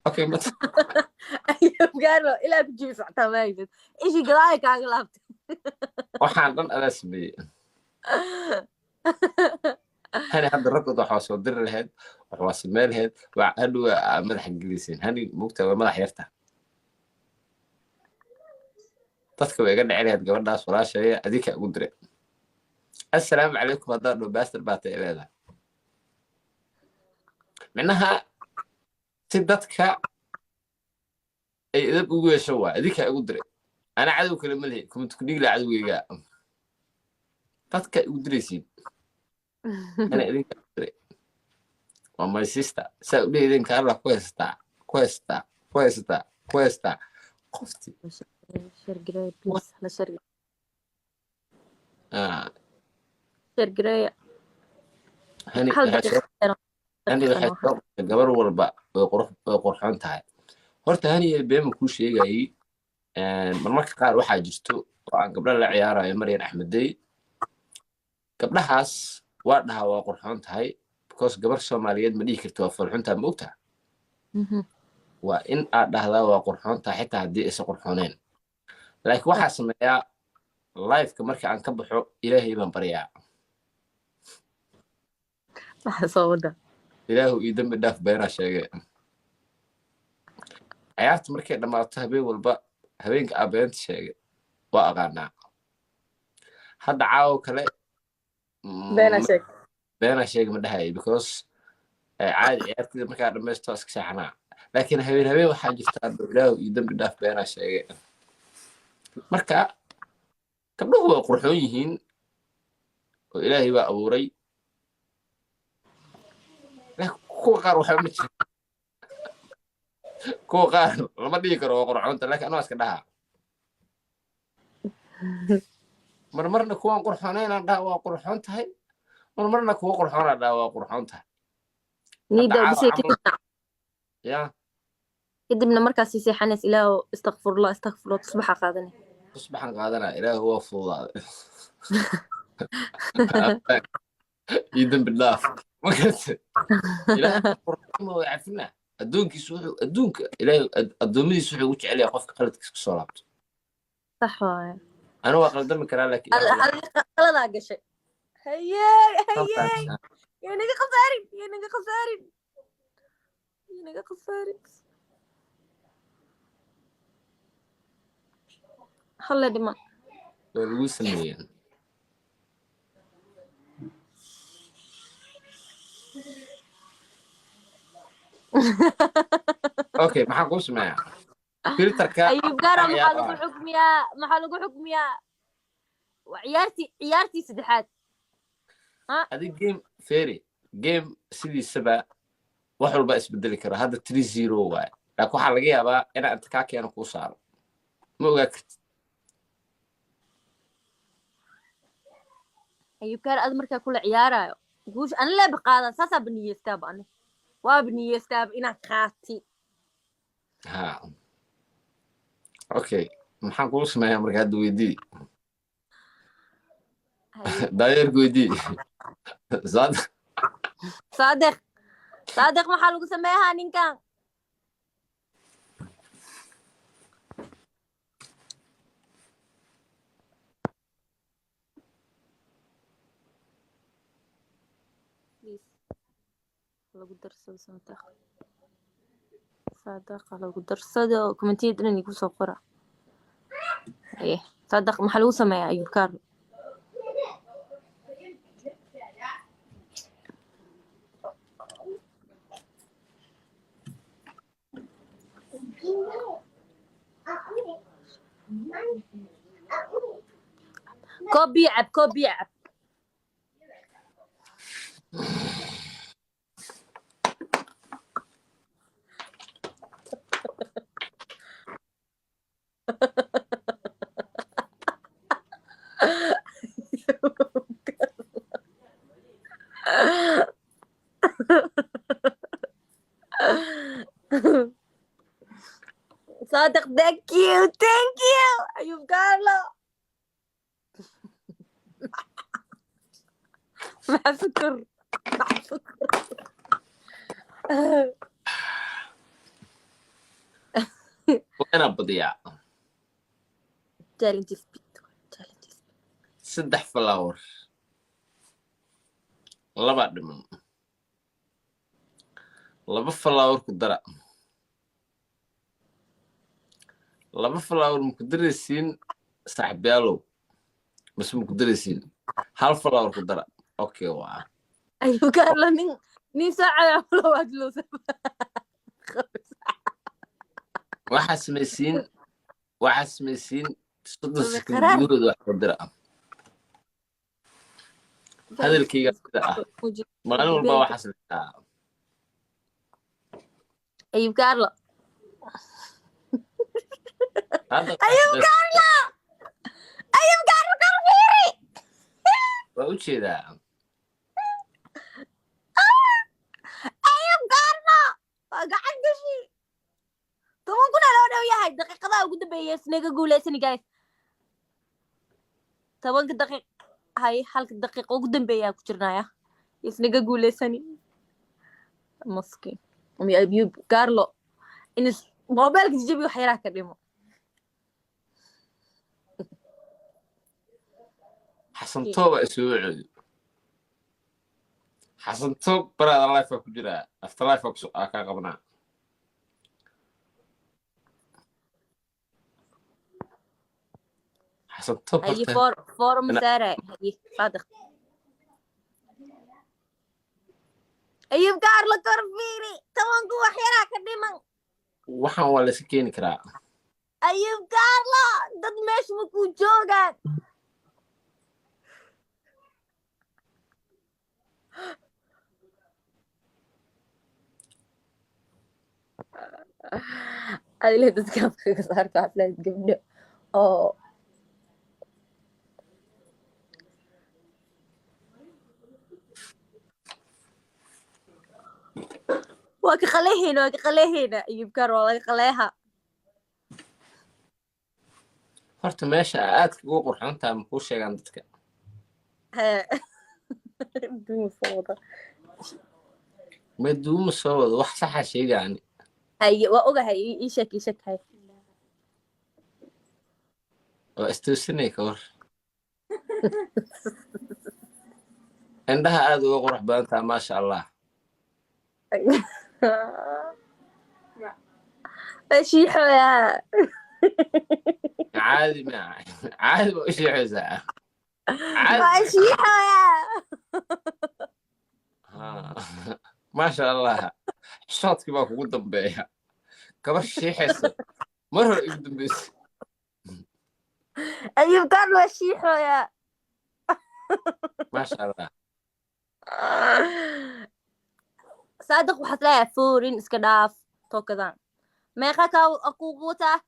اوكي مت أيوب قال له إلا بتجيب ساعتها ما يجد إيش قضايك أغلبت waxaan dhan adaa sameeyey hani hadda ragooda waxaa soo diri lahayd wax waa samey lahayd waa hadhow madaxa geliseen hani mugta waa madax yarta dadka way iga dhici lahayd gabadhaas walaashaya adinka ugu diray assalaamu calaykum haddaa dhow baastar baatay leedahay micnaha si dadka ay edab ugu yeesho waa adinka ugu diray ana cadow kale ma lihi kuma tukudhigla cadowgeyga dadka ugu diraysiin ana idinka ugu diray waa my sister saa u leedeen ka alla ku heystaa qofti شير قراية بليز لا شير ah شير قراية hani هل waxay soo دقيقة hani waxay soo gabar walba way qurxoon tahay horta hani beema kuu sheegayay marmarka qaar waxaa jirto oo aan gabdha la ciyaarayo maryan axmedey gabdhahaas waa dhahaa waa qurxoon tahay because gabar soomaaliyeed ma dhihi karto waa falxuntaa ma ogtaha waa in aad dhahdaa waa qurxoon tahay xitaa haddii aysan qurxooneen laakiin waxaa sameeyaa liveka marka aan ka baxo ilaahay baan baryaa صودا ilaahu ii dambi dhaaf beenaa sheege ciyaarta markay dhammaato habeen walba habeenka aa beenta sheege waa aqaanaa hadda caawo kale بين شيء beenaa sheege ma dhahaya because caadi ciyaartida markaa dhammaysto iska seexanaa laakiin habeen waxaa jirta ilaahu ii dambi dhaaf beenaa sheege marka gabdhuhu waa qurxoon yihiin oo ilaahay baa abuuray kuwa qaar waxba ma jira kuwa qaar lama dhihi karo waa qurxoonta laakiin anaa iska dhahaa marmarna kuwaan qurxoonaynaan dhaha waa qurxoon tahay marmarna kuwa qurxoonaa dhaha waa qurxoon tahay نيدا بس كده ya كدبنا مركز سيحنس إله استغفر الله تصبح قادني tusbaxan qaadanaa ilaahu waa fududaaday ii dambi dhaaf markaase ilaahay qurxoonima way cafinaa adduunka ilaahay addoommadiisu wuxuu ugu jecel yahay qofka qaladkiisa kusoo laabto صح واي ana waa qaldami karaa laakiin هذا قشي هيا يا نجا خسارين خلي دماغ waa lagu sameeyeen okay maxaan kuu sameeyaa filterka أيوب قارا محلو حكميا وعيارتي سدحات adig game sidiisaba wax walba isbedeli kara hadda 3-0 waaye laakiin waxaa laga yaabaa inaa inta kaa keeno kuu saaro ma ogaa kartid أيوب قارا أد مركا كل عيارة قوش أنا لا بقادا ساسا بنيستاب أنا وابنيستاب إنا خاتي ha okay maxaan kuu sameeyaa marka hadda weydii daayeerka weydii صادق محلو سميها نينكا lagu darsado saadaqa lagu darsado komentiyada dhan igu soo qora saadaq maxaa lagu sameeyaa Ayuub Kaar كوب يعب صادق thank you أيوب كارلو مع سكر وأنا بضيع talented speed talented saddex flower laba dhiman laba flower ku dara laba flower ma ku daraysiin saaxiibayaalow bas ma ku daraysiin hal flower ku dara okay waa ayuu gaarlo nin saacada wala waad loo waxaa samaysiin soddon Wada second qaraar. gudahooda wax ku dira hadalkayga sida ah maalin walba waxaas litaa ayuu gaarlo hadda ayuu gaarlo kalfiiri waa u jeedaa ayuu gaarlo waa gacan gashi 10 kun loo dhow yahay daqiiqadaha ugu dambeeyay isnaga guuleysani guys 10 daqiiq hay halka daqiiqo ugu dambeeyaa ku jirnaya isnaga guuleysani maski ayuu gaarlo in mobilka jibi wax yaraa ka dhimo xasan tooba isoo celiyo xasan toob baraada life ku jira after life ku ka qabnaa xasan toob هي فور مسارع هي صادق أيوب كارلو كورفيري طبعا قوة حيرا كديما waxaan waa la iska keeni karaa أيوب كارلو ضد مش مكو جوغان هذه اللي تتكلم صارت عفلة قبل أو واك خليهنا أيوب كارلو واك خليها horta meesha aad ugu qurxan tahay ma kuu sheegaan dadka دوم فوضى ma duuma soo wado wax saxa sheegaani هاي وأوجا هاي إيشك هاي waa istoosinay ka war indhaha aad uga qurux badan tahay maasha allah شيحو يا caadi ma caadi ba u sheexaysaa شيحو يا maasha allah shoodkii baa kugu dambeeya gabar sheexaysa mar hore igu dambeysa أيوب كارلو شيحو يا maasha allah صادق وحتلاقي فورين اسكداف توكدان ما خاكا أكو قوتا